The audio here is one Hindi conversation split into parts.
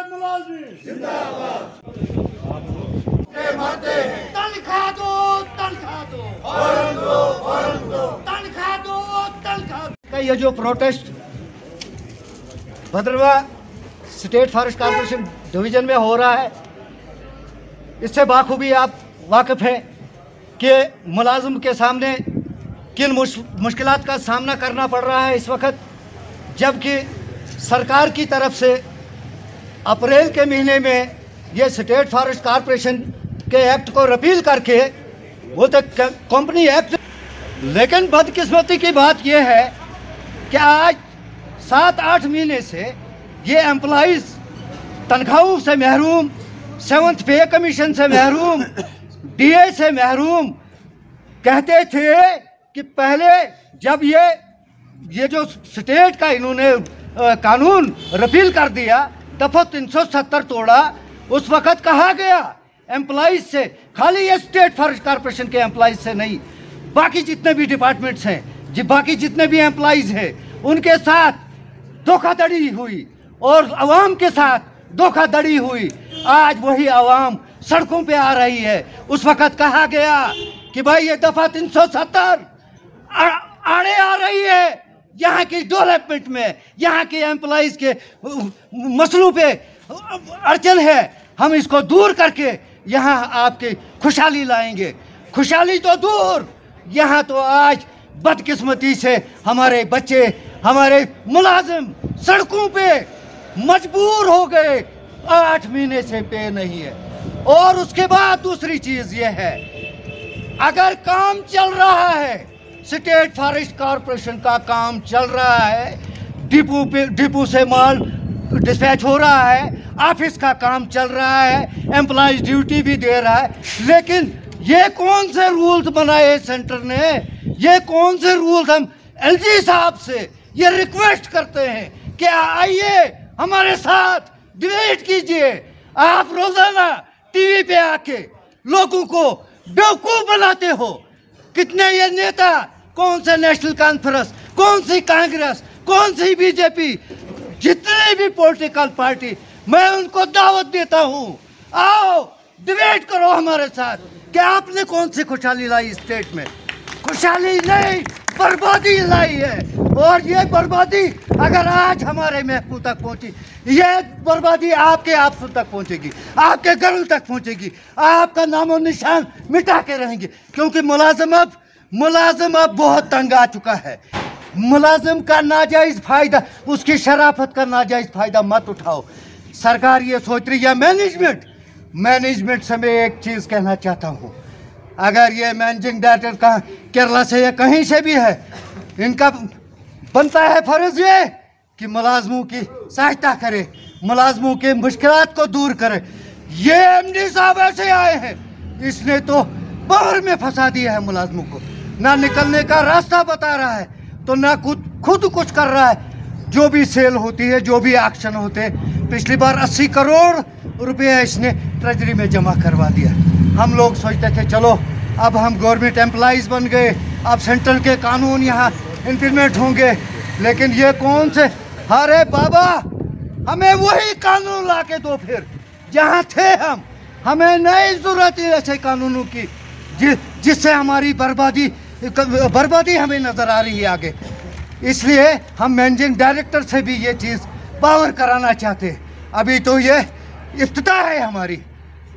मुलाजिम जिंदाबाद। तनख्वाह दो, तनख्वाह दो, तनख्वाह दो, तनख्वाह दो। ये जो protest Bhadrawa state forest corporation division में हो रहा है, इससे बाखूबी आप वाकिफ हैं कि मुलाजिम के सामने किन मुश्किलात का सामना करना पड़ रहा है इस वक्त, जबकि सरकार की तरफ से अप्रैल के महीने में ये स्टेट फॉरेस्ट कॉर्पोरेशन के एक्ट को रिपील करके वो तो कंपनी एक्ट। लेकिन बदकिस्मती की बात यह है कि आज 7-8 महीने से ये एम्प्लॉइज़ तनख्वाहों से महरूम, 7th पे कमीशन से महरूम, डीए से महरूम। कहते थे कि पहले जब ये जो स्टेट का इन्होंने कानून रिपील कर दिया, दफा 370 तोड़ा, उस वक्त कहा गया एम्प्लॉइज से, खाली ये स्टेट फॉरेस्ट कॉर्पोरेशन के एम्प्लॉइज से नहीं, बाकी जितने भी डिपार्टमेंट्स हैं, बाकी जितने भी एम्प्लॉइज हैं, उनके साथ धोखाधड़ी हुई और अवाम के साथ धोखाधड़ी हुई। आज वही अवाम सड़कों पे आ रही है। उस वक्त कहा गया कि भाई ये दफा 370 आड़े आ रही है यहाँ की डेवलपमेंट में, यहाँ के एम्प्लॉइज के मसलों पे अड़चन है, हम इसको दूर करके यहाँ आपकी खुशहाली लाएंगे। खुशहाली तो दूर, यहाँ तो आज बदकिस्मती से हमारे बच्चे, हमारे मुलाजिम सड़कों पे मजबूर हो गए, 8 महीने से पे नहीं है। और उसके बाद दूसरी चीज़ ये है, अगर काम चल रहा है, स्टेट फॉरेस्ट कॉर्पोरेशन का काम चल रहा है, डिपो से माल डिस्पैच हो रहा है, ऑफिस का काम चल रहा है, एम्प्लॉइज ड्यूटी भी दे रहा है, लेकिन ये कौन से रूल्स बनाए सेंटर ने, ये कौन से रूल्स? हम एलजी साहब से ये रिक्वेस्ट करते हैं कि आइए हमारे साथ डिबेट कीजिए। आप रोजाना टीवी पे आके लोगों को बेवकूफ बनाते हो। कितने ये नेता, कौन से नेशनल कॉन्फ्रेंस, कौन सी कांग्रेस, कौन सी बीजेपी, जितनी भी पॉलिटिकल पार्टी, मैं उनको दावत देता हूँ, आओ डिबेट करो हमारे साथ कि आपने कौन सी खुशहाली लाई स्टेट में। खुशहाली नहीं, बर्बादी लाई है। और ये बर्बादी अगर आज हमारे महकूम तक पहुंची, ये बर्बादी आपके आप तक पहुंचेगी, आपके घरों तक पहुंचेगी, आपका नामो निशान मिटा के रहेंगे। क्योंकि मुलाजिम अब बहुत तंग आ चुका है। मुलाजिम का नाजायज फायदा, उसकी शराफत का नाजायज फायदा मत उठाओ। सरकार ये सोच रही है, मैनेजमेंट से मैं एक चीज़ कहना चाहता हूँ, अगर ये मैनेजिंग डायरेक्टर का केरला से या कहीं से भी है, इनका बनता है फर्ज ये कि मुलाजमों की सहायता करे, मुलाजमों के मुश्किलात को दूर करे। ये एमडी साहब ऐसे आए हैं, इसने तो बाहर में फंसा दिया है मुलाजमों को, ना निकलने का रास्ता बता रहा है, तो ना खुद कुछ कर रहा है। जो भी सेल होती है, जो भी एक्शन होते हैं, पिछली बार 80 करोड़ रुपया इसने ट्रेजरी में जमा करवा दिया। हम लोग सोचते थे चलो अब हम गवर्नमेंट एम्प्लॉइज़ बन गए, अब सेंट्रल के कानून यहाँ इम्प्लीमेंट होंगे, लेकिन ये कौन से, अरे बाबा हमें वही कानून ला के दो फिर जहाँ थे हम। हमें नहीं ज़रूरत है ऐसे कानूनों की जिससे हमारी बर्बादी हमें नज़र आ रही है आगे। इसलिए हम मैनेजिंग डायरेक्टर से भी ये चीज़ पावर कराना चाहते हैं। अभी तो ये इफ्तिताह है हमारी,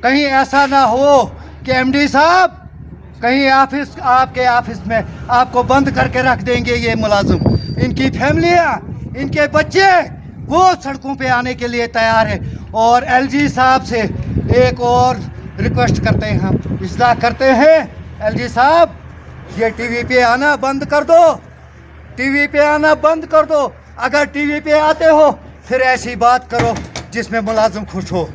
कहीं ऐसा ना हो कि एमडी साहब कहीं आपके ऑफिस में आपको बंद करके रख देंगे ये मुलाजिम, इनकी फैमिलियाँ, इनके बच्चे, वो सड़कों पे आने के लिए तैयार है। और एलजी साहब से एक और रिक्वेस्ट करते हैं, हम इस्तेमाल करते हैं, एलजी साहब ये टीवी पे आना बंद कर दो, टीवी पे आना बंद कर दो। अगर टीवी पे आते हो फिर ऐसी बात करो जिसमें मुलाजिम खुश हो,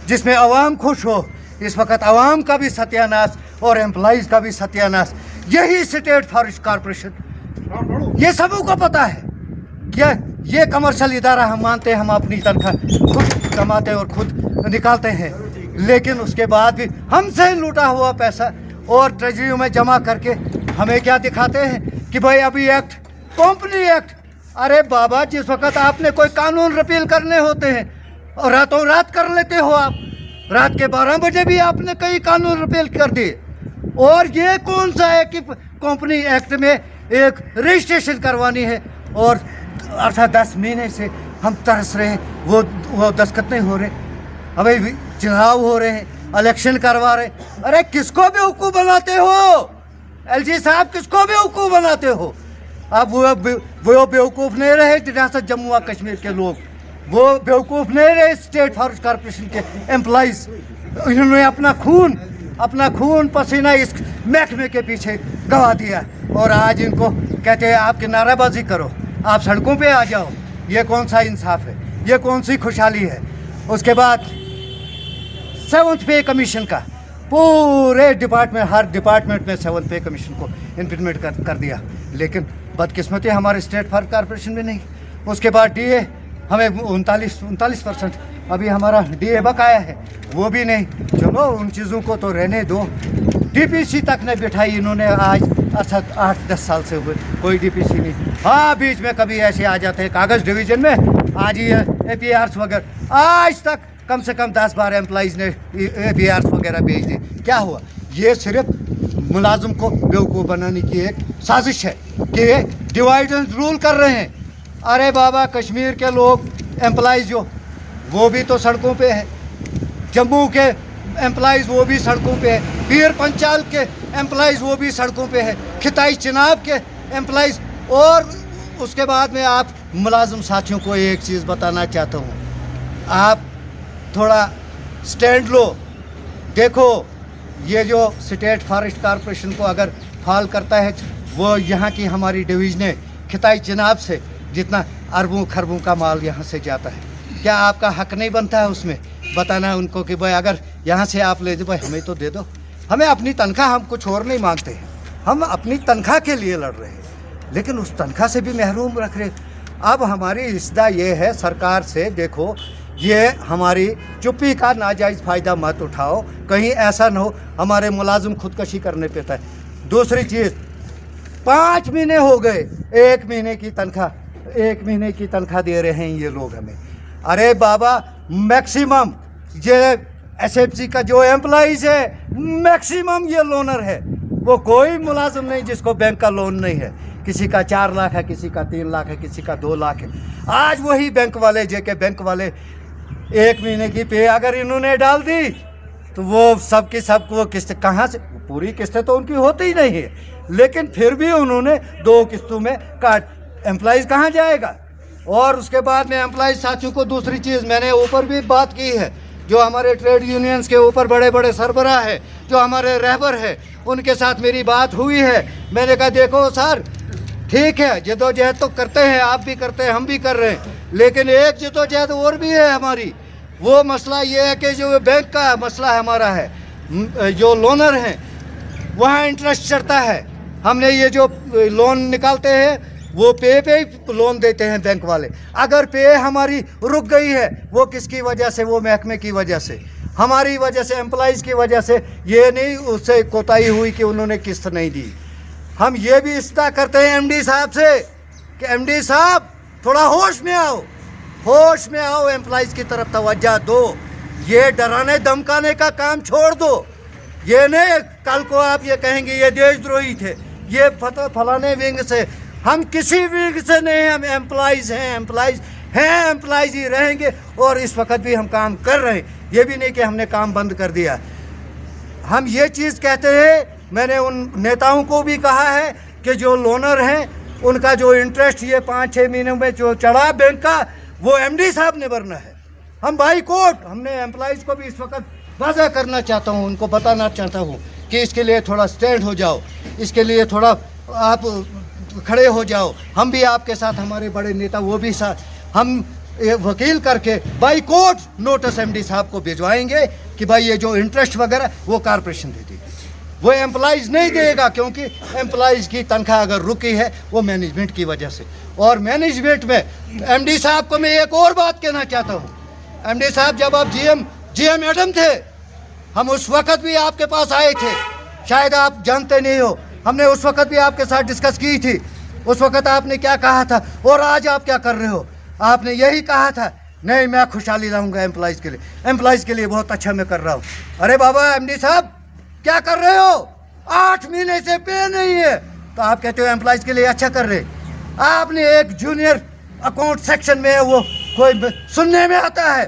जिसमें अवाम खुश हो। इस वक्त अवाम का भी सत्यानाश और एम्प्लॉइज़ का भी सत्यानाश। यही स्टेट फॉरेस्ट कॉर्पोरेशन, ये सबों को पता है कि ये कमर्शियल इदारा, हम मानते हैं हम अपनी तनख्वाह खुद कमाते हैं और खुद निकालते हैं, लेकिन उसके बाद भी हमसे लूटा हुआ पैसा और ट्रेजरियों में जमा करके हमें क्या दिखाते हैं कि भाई अभी एक्ट, कंपनी एक्ट। अरे बाबा, जिस वक्त आपने कोई कानून रिपील करने होते हैं और रातों रात कर लेते हो आप। रात के 12 बजे भी आपने कई कानून रिपेल कर दिए। और ये कौन सा है कि कंपनी एक्ट में एक रजिस्ट्रेशन करवानी है और 10 महीने से हम तरस रहे हैं, वो दस्तखत नहीं हो रहे। अभी चुनाव हो रहे हैं, इलेक्शन करवा रहे। अरे किसको बेवकूफ़ बनाते हो एलजी साहब, किसको बेवकूफ़ बनाते हो आप? वो बेवकूफ़ नहीं रहे रियासत जम्मू और कश्मीर के लोग, वो बेवकूफ़ नहीं रहे स्टेट फॉरेस्ट कॉरपोरेशन के एम्प्लॉइज़। इन्होंने अपना खून पसीना इस महकमे के पीछे गवा दिया और आज इनको कहते हैं आपकी नाराबाजी करो, आप सड़कों पे आ जाओ। ये कौन सा इंसाफ है? ये कौन सी खुशहाली है? उसके बाद 7th पे कमीशन का पूरे डिपार्टमेंट, हर डिपार्टमेंट में 7th पे कमीशन को इम्प्लीमेंट कर दिया, लेकिन बदकिस्मती हमारे स्टेट फॉरेस्ट कॉरपोरेशन में नहीं। उसके बाद डीए हमें 39% अभी हमारा डीए बकाया है, वो भी नहीं। चलो उन चीज़ों को तो रहने दो। डीपीसी तक नहीं बिठाई इन्होंने आज 8-10 साल से हुए, कोई डीपीसी नहीं। हाँ, बीच में कभी ऐसे आ जाते हैं कागज़ डिवीज़न में, आज ये APRs वगैरह, आज तक कम से कम 10-12 एम्प्लॉइज़ ने APRs वगैरह भेज दिए। क्या हुआ? ये सिर्फ मुलाजिम को बेवकूफ़ बनाने की एक साजिश है कि डिवाइड एंड रूल कर रहे हैं। अरे बाबा, कश्मीर के लोग एम्प्लॉइज़ जो, वो भी तो सड़कों पे है। जम्मू के एम्प्लॉइज़ वो भी सड़कों पे है। पीर पंचाल के एम्प्लॉइज़ वो भी सड़कों पे है। खिताई चिनाब के एम्प्लॉइज़। और उसके बाद में आप मुलाजिम साथियों को एक चीज़ बताना चाहता हूँ, आप थोड़ा स्टैंड लो। देखो, ये जो स्टेट फॉरेस्ट कॉरपोरेशन को अगर फॉल करता है, वो यहाँ की हमारी डिवीज़नें खिताई चिनाब से जितना अरबों खरबों का माल यहाँ से जाता है, क्या आपका हक नहीं बनता है उसमें बताना है उनको कि भाई अगर यहाँ से आप ले दो, भाई हमें तो दे दो। हमें अपनी तनख्वाह, हम कुछ और नहीं मांगते हैं, हम अपनी तनख्वाह के लिए लड़ रहे हैं, लेकिन उस तनख्वाह से भी महरूम रख रहे। अब हमारी इस्दा ये है सरकार से, देखो ये हमारी चुप्पी का नाजायज़ फ़ायदा मत उठाओ, कहीं ऐसा ना हो हमारे मुलाजिम खुदकशी करने पे था। दूसरी चीज़, 5 महीने हो गए, 1 महीने की तनख्वाह दे रहे हैं ये लोग हमें। अरे बाबा, मैक्सिमम ये SFC का जो एम्प्लॉइज़ है, मैक्सिमम ये लोनर है। वो कोई मुलाजिम नहीं जिसको बैंक का लोन नहीं है। किसी का 4 लाख है, किसी का 3 लाख है, किसी का 2 लाख है। आज वही बैंक वाले, जेके बैंक वाले, 1 महीने की पे अगर इन्होंने डाल दी तो वो सब की सब वो किस्त कहाँ से, पूरी किस्तें तो उनकी होती ही नहीं है, लेकिन फिर भी उन्होंने 2 किस्तों में काट। एम्प्लॉइज़ कहाँ जाएगा? और उसके बाद में एम्प्लॉइज़ साथियों को दूसरी चीज़, मैंने ऊपर भी बात की है, जो हमारे ट्रेड यूनियंस के ऊपर बड़े बड़े सरबराह है, जो हमारे रहबर है, उनके साथ मेरी बात हुई है। मैंने कहा देखो सर, ठीक है, जदोजहद तो करते हैं, आप भी करते हैं, हम भी कर रहे हैं, लेकिन एक जदोजहद और भी है हमारी। वो मसला ये है कि जो बैंक का मसला हमारा है, जो लोनर हैं वहाँ इंटरेस्ट चढ़ता है। हमने ये जो लोन निकालते हैं वो पे लोन देते हैं बैंक वाले। अगर पे हमारी रुक गई है, वो किसकी वजह से? वो महकमे की वजह से, हमारी वजह से, एम्प्लॉइज़ की वजह से। ये नहीं उससे कोताही हुई कि उन्होंने किस्त नहीं दी। हम ये भी इस्ता करते हैं MD साहब से कि MD साहब थोड़ा होश में आओ, होश में आओ, एम्प्लॉइज़ की तरफ तवज्जो दो। ये डराने धमकाने का काम छोड़ दो। ये नहीं कल को आप ये कहेंगे ये देशद्रोही थे, ये फलाने विंग से। हम किसी विंग से नहीं, हम एम्प्लॉइज़ हैं, एम्प्लॉइज़ ही रहेंगे। और इस वक्त भी हम काम कर रहे हैं, ये भी नहीं कि हमने काम बंद कर दिया। हम ये चीज़ कहते हैं, मैंने उन नेताओं को भी कहा है कि जो लोनर हैं उनका जो इंटरेस्ट ये 5-6 महीनों में जो चढ़ा बैंक का, वो MD साहब ने भरना है। हम बाईकोट, हमने एम्प्लॉइज़ को भी इस वक्त वाज़ा करना चाहता हूँ, उनको बताना चाहता हूँ कि इसके लिए थोड़ा स्टैंड हो जाओ, इसके लिए थोड़ा आप खड़े हो जाओ। हम भी आपके साथ, हमारे बड़े नेता वो भी साथ, हम वकील करके बाईकोट नोटिस MD साहब को भिजवाएंगे कि भाई ये जो इंटरेस्ट वगैरह वो कॉरपोरेशन दे देगी, वो एम्प्लॉइज़ नहीं देगा, क्योंकि एम्प्लॉइज़ की तनख्वाह अगर रुकी है वो मैनेजमेंट की वजह से। और मैनेजमेंट में MD साहब को मैं एक और बात कहना चाहता हूँ। MD साहब, जब आप GM मैडम थे, हम उस वक़्त भी आपके पास आए थे, शायद आप जानते नहीं हो, हमने उस वक़्त भी आपके साथ डिस्कस की थी। उस वक़्त आपने क्या कहा था और आज आप क्या कर रहे हो? आपने यही कहा था नहीं मैं खुशहाली लाऊंगा एम्प्लॉइज़ के लिए, एम्प्लॉइज़ के लिए बहुत अच्छा मैं कर रहा हूँ। अरे बाबा एमडी साहब क्या कर रहे हो? 8 महीने से पे नहीं है तो आप कहते हो एम्प्लॉइज़ के लिए अच्छा कर रहे। आपने एक जूनियर अकाउंट सेक्शन में है, वो कोई सुनने में आता है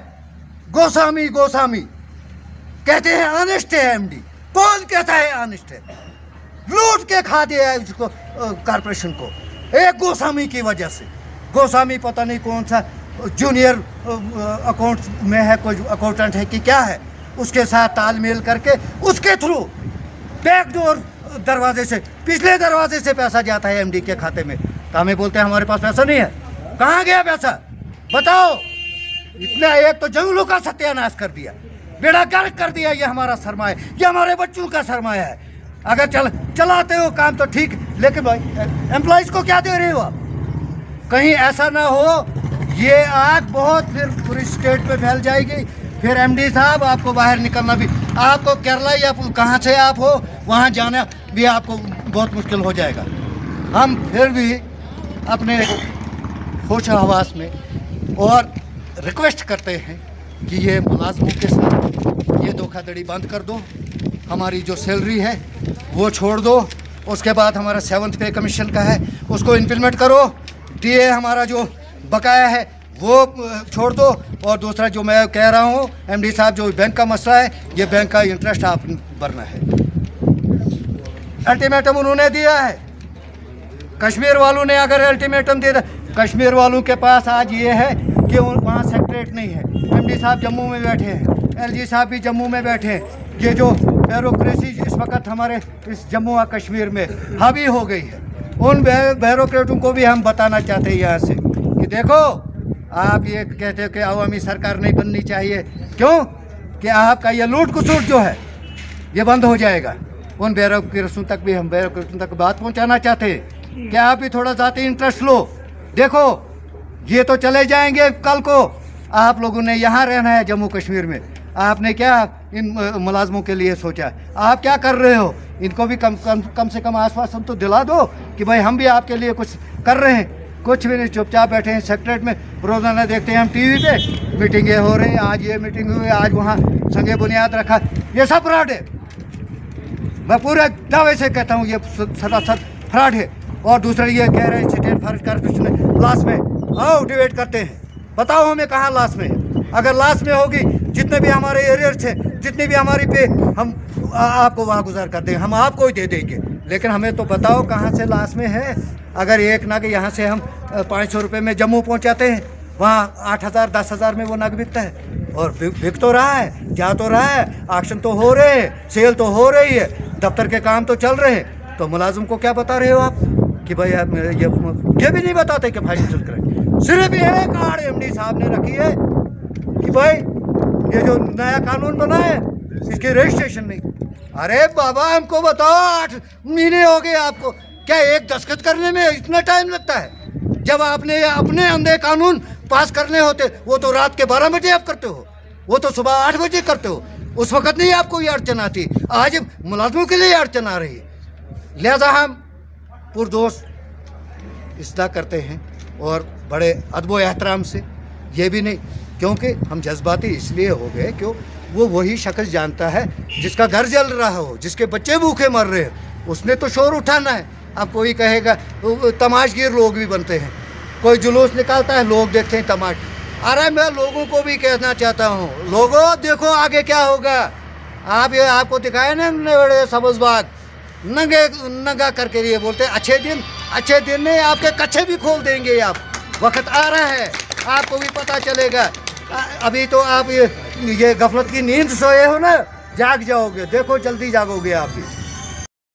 गोस्वामी गोस्वामी कहते हैं ऑनेस्ट है एमडी। कौन कहता है ऑनेस्ट है? लूट के खा दिया है उसको कॉर्पोरेशन को एक गोस्वामी की वजह से। गोस्वामी पता नहीं कौन सा जूनियर अकाउंट में है, कोई अकाउंटेंट है कि क्या है, उसके साथ तालमेल करके उसके थ्रू बैकडोर दरवाजे से, पिछले दरवाजे से पैसा जाता है एमडी के खाते में। तो हमें बोलते हैं हमारे पास पैसा नहीं है। कहाँ गया पैसा बताओ? इतना एक तो जंगलों का सत्यानाश कर दिया, बेड़ा गर्क कर दिया। ये हमारा सरमाया, ये हमारे बच्चों का सरमाया है। अगर चलाते हो काम तो ठीक, लेकिन भाई एम्प्लॉइज़ को क्या दे रहे हो आप? कहीं ऐसा ना हो ये आग बहुत फिर पूरी स्टेट पे फैल जाएगी। फिर एमडी साहब आपको बाहर निकलना भी, आपको केरला या कहाँ से आप हो वहाँ जाना भी आपको बहुत मुश्किल हो जाएगा। हम फिर भी अपने होश हवास में और रिक्वेस्ट करते हैं कि ये मुलाजमों के साथ ये धोखाधड़ी बंद कर दो। हमारी जो सैलरी है वो छोड़ दो। उसके बाद हमारा 7th पे कमीशन का है उसको इम्प्लीमेंट करो। टीए हमारा जो बकाया है वो छोड़ दो। और दूसरा जो मैं कह रहा हूँ एमडी साहब, जो बैंक का मसला है, ये बैंक का इंटरेस्ट आप भरना है। अल्टीमेटम उन्होंने दिया है, कश्मीर वालों ने अगर अल्टीमेटम दे दिया। कश्मीर वालों के पास आज ये है कि वहाँ सेक्रेटरीट नहीं है। एमडी साहब जम्मू में बैठे हैं, एलजी साहब भी जम्मू में बैठे हैं। ये जो ब्यूरोक्रेसी इस वक्त हमारे इस जम्मू और कश्मीर में हावी हो गई है, उन ब्यूरोक्रेटों को भी हम बताना चाहते हैं यहाँ से कि देखो आप ये कहते हो कि अवामी सरकार नहीं बननी चाहिए, क्यों कि आपका ये लूट खसूट जो है ये बंद हो जाएगा। उन ब्यूरोक्रेटों तक भी हम ब्यूरोक्रेटों तक बात पहुँचाना चाहते हैं कि आप भी थोड़ा ज़्यादा इंटरेस्ट लो। देखो ये तो चले जाएंगे कल को, आप लोगों ने यहाँ रहना है जम्मू कश्मीर में। आपने क्या इन मुलाजमों के लिए सोचा? आप क्या कर रहे हो? इनको भी कम से कम आश्वासन तो दिला दो कि भाई हम भी आपके लिए कुछ कर रहे हैं। कुछ भी नहीं, चुपचाप बैठे हैं सेक्रेटरीट में। रोज़ाना देखते हैं हम टीवी पे मीटिंगें हो रही हैं, आज ये मीटिंग हुई, आज वहाँ संगे बुनियाद रखा। ये सब फ्रॉड है, मैं पूरे दावे से कहता हूँ ये सरासर फ्रॉड है। और दूसरा ये कह रहे हैं स्टेट फॉरेस्ट कॉर्पोरेशन लास्ट में आओ डिबेट करते हैं, बताओ हमें कहाँ लास्ट में है। अगर लास्ट में होगी, जितने भी हमारे एरियर्स हैं, जितनी भी हमारी पे, हम आपको वहाँ गुजार कर देंगे, हम आपको ही दे देंगे। लेकिन हमें तो बताओ कहाँ से लास्ट में है। अगर एक नग यहाँ से हम 500 रुपये में जम्मू पहुँचाते हैं, वहाँ 8,000 10,000 में वो नग बिकता है। और बिक तो रहा है, जा तो रहा है, ऑक्शन तो हो रहे हैं, सेल तो हो रही है, दफ्तर के काम तो चल रहे हैं। तो मुलाजिम को क्या बता रहे हो आप कि भाई ये भी नहीं बताते कि फाइनेंशियल क्राइम। सिर्फ ये कार्ड एमडी साहब ने रखी है कि भाई ये जो नया कानून बना है इसकी रजिस्ट्रेशन नहीं। अरे बाबा हमको बताओ, 8 महीने हो गए आपको, क्या एक दस्तखत करने में इतना टाइम लगता है? जब आपने अपने अंदर कानून पास करने होते वो तो रात के 12 बजे आप करते हो, वो तो सुबह 8 बजे करते हो। उस वक्त नहीं आपको ये अड़चन आती, आज मुलाजमों के लिए अड़चन आ रही है। लिहाजा हम पुरजोश इस्दा करते हैं और बड़े अदब एहतराम से, ये भी नहीं क्योंकि हम जज्बाती इसलिए हो गए क्यों वो वही शख्स जानता है जिसका घर जल रहा हो, जिसके बच्चे भूखे मर रहे हैं, उसने तो शोर उठाना है। अब कोई कहेगा, तमाशगीर लोग भी बनते हैं, कोई जुलूस निकालता है, लोग देखते हैं तमाश। अरे मैं लोगों को भी कहना चाहता हूँ, लोगों देखो आगे क्या होगा। आप ये आपको दिखाए ना बड़े सब्ज़ बाग नंगा करके ये बोलते हैं अच्छे दिन नहीं, आपके कच्चे भी खोल देंगे। आप वक्त आ रहा है, आपको भी पता चलेगा। अभी तो आप ये गफलत की नींद सोए हो ना, जाग जाओगे, देखो जल्दी जागोगे आप भी।